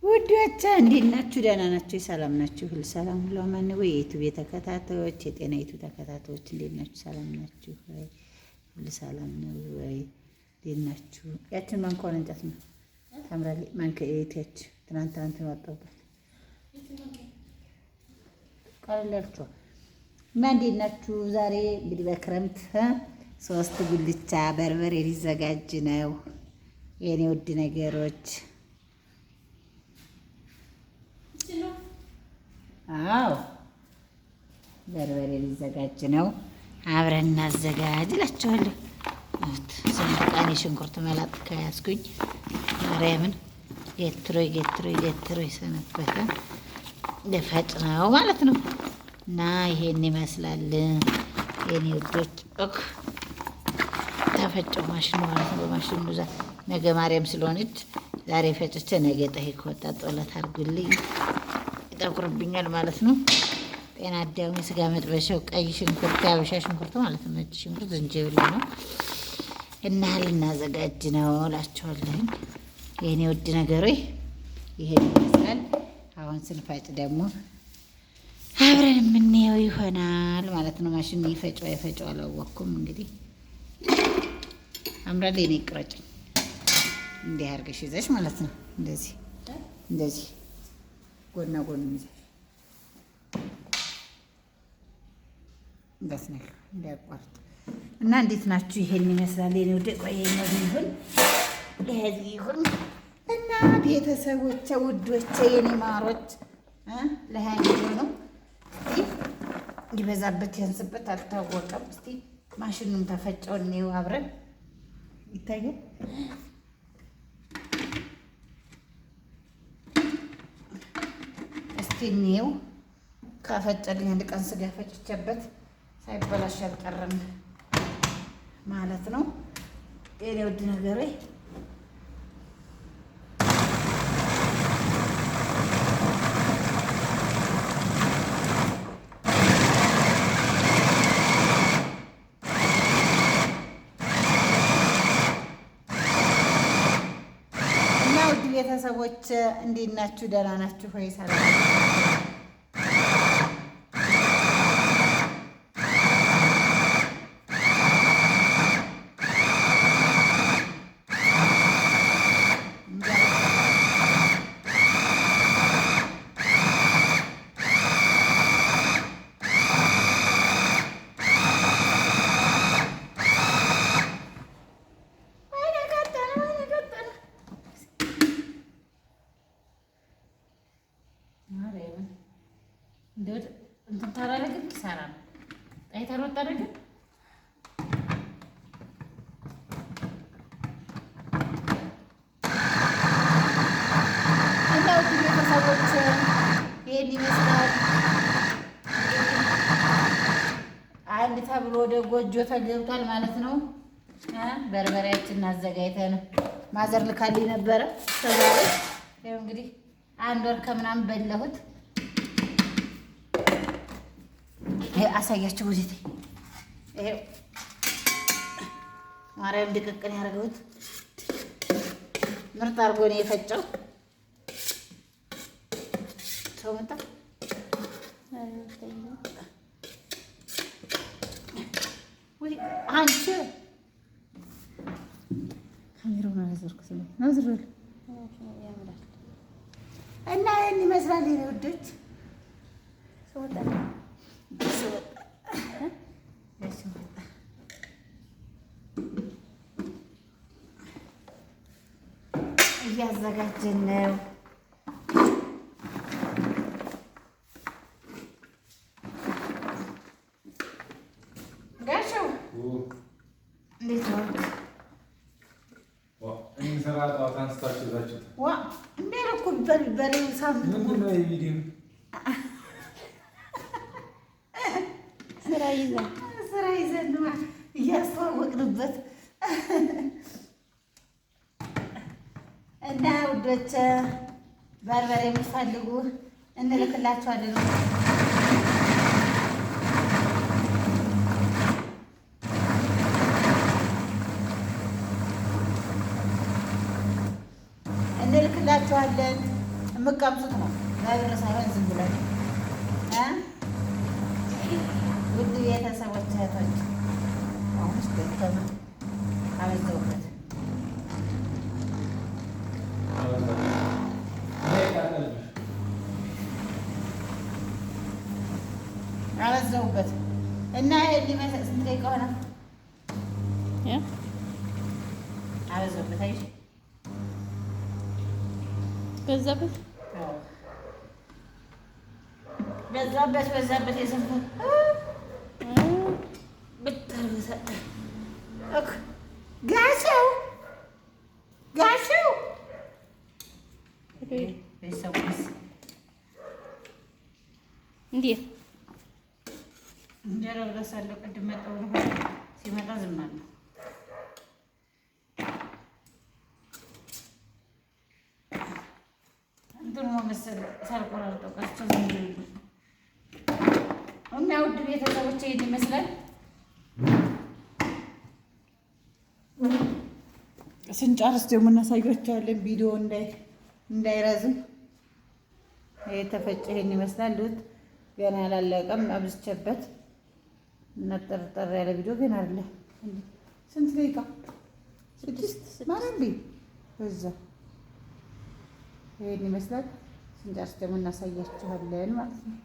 ውዶቼ እንዴት ናችሁ? ደህና ናችሁ? ሰላም ናችሁ? ሁሉ ሰላም ሁሉ አማን ነው ወይ? የዩቲዩብ ተከታታዮች የጤና ዩቲዩብ ተከታታዮች እንዴት ናችሁ? ሰላም ናችሁ ወይ? ሁሉ ሰላም ነው ወይ? እንዴት ናችሁ? ያችን ማንኳን እንጨት ነው ታምራለች። ማንከ እቴች ትናንት ወጣበት ቀለላችሁ እና እንዴት ናችሁ? ዛሬ እንግዲህ በክረምት 3 ጉልቻ በርበሬ ሊዘጋጅ ነው የኔ ውድ ነገሮች። አዎ በርበሬ ሊዘጋጅ ነው። አብረን እናዘጋጅ እላችኋለሁ። ሰንደቃኔ ሽንኩርት መላጥ ከያዝኩኝ ማርያምን ጌትሮይ ሰነበተ ልፈጭ ነው ማለት ነው። እና ይሄን ይመስላል የኔ ውዶች። ተፈጨው ማሽኑ ማለት ነው። በማሽኑ ነገ ማርያም ስለሆነች ዛሬ ፈጭቼ ነገ ጠሂ ከወጣ ጦለት አድርጉልኝ። ይጠቁርብኛል ማለት ነው። ጤና አዳም፣ የስጋ መጥበሻው፣ ቀይ ሽንኩርት፣ ያበሻ ሽንኩርት ማለት ነው። ነጭ ሽንኩርት፣ ዝንጅብል ነው እና ልናዘጋጅ ነው እላችኋለሁ የኔ ውድ ነገሮች። ይሄን ይመስላል። አሁን ስንፈጭ ደግሞ አብረን የምንየው ይሆናል ማለት ነው። ማሽኑ ይፈጨው አይፈጨው አላወቅኩም። እንግዲህ አምራል የኔ ቅረጭ እንዲህ አድርገሽ ይዘሽ ማለት ነው። እንደዚህ ጎና ጎን ይዘሽ እንደዚህ እንዳያቋርጥ እና እንዴት ናችሁ? ይሄን ይመስላል የኔ ወደ ቆየኛው ይሁን ለዚህ ይሁን እና ቤተሰቦቼ ውዶቼ የኔ ማሮች ለሃይማኖት ነው። እስቲ ይበዛበት ያንስበት አልታወቀም። እስቲ ማሽኑን ተፈጨው ነው አብረን ይታያል። እስቲ ነው ካፈጨልኝ አንድ ቀን ስጋ ፈጭቼበት ሳይበላሽ አልቀረም ማለት ነው የኔ ውድ ነገሮች። ቤተሰቦች እንዴት ናችሁ? ደህና ናችሁ ሆይ? ሰላም እንትን ታላላግን ኪሳራ ነው። ጣይ ተሮጣ ነገር እንደው ቤተሰቦች ይሄን ይመስላል። አንድ ተብሎ ወደ ጎጆ ተገብቷል ማለት ነው። በርበሬያችንን አዘጋጅተን ማዘር ልካልኝ ነበረ ተዛሬ። ይኸው እንግዲህ 1 ወር ከምናምን በላሁት። አሳያችሁ ወዴት ይሄው ማርያም ድቅቅን ያደረገውት ምርጥ አድርጎ ነው የፈጨው። ሰው መጣ ወይ አንቺ ካሜራውን አላዘርኩት ነው ዝሩል እና ይሄን ይመስላል የኔ ውዶች። እያዘጋጀን ነው። ጋሻው እንዴት ነው? ስራ ይዘን እያስተዋወቅንበት እና ውዶች በርበሬ የምትፈልጉ እንልክላችኋለን። እንልክላችኋለን። የምትቀምሱት ነው ለብር ሳይሆን ዝም ብለን ውድ ቤተሰቦች እህቶች። አሁንስ ደከመ አበዛውበት አበዛውበት እና ሊመሰ ስንት ደቂቃ ሆነ? አበዛውበት። አይ በዛበት በዛበት የሰንፈት ጋሸው እንዴት እንጀራ ብለሳለሁ። ቅድም መጣሁ ሲመጣ ዝም አለ። እንትኑ መሰለኝ ሳልቆራርጠው ቀርቶ ዝም ብሎ እና ውድ ቤተሰቦቼ ይሄን ይመስላል። ስንጨርስ ደግሞ እናሳያቸዋለን ቪዲዮ እንዳይረዝም። የተፈጨ ይሄን ይመስላል። ሉት ገና አላለቀም። አብዝቼበት እና ጠርጠር ያለ ቪዲዮ ገና አለ። ስንት ደቂቃ? 6 ማለት በዛ። ይሄን ይመስላል። ስንጨርስ ደግሞ እናሳያችኋለን ማለት ነው።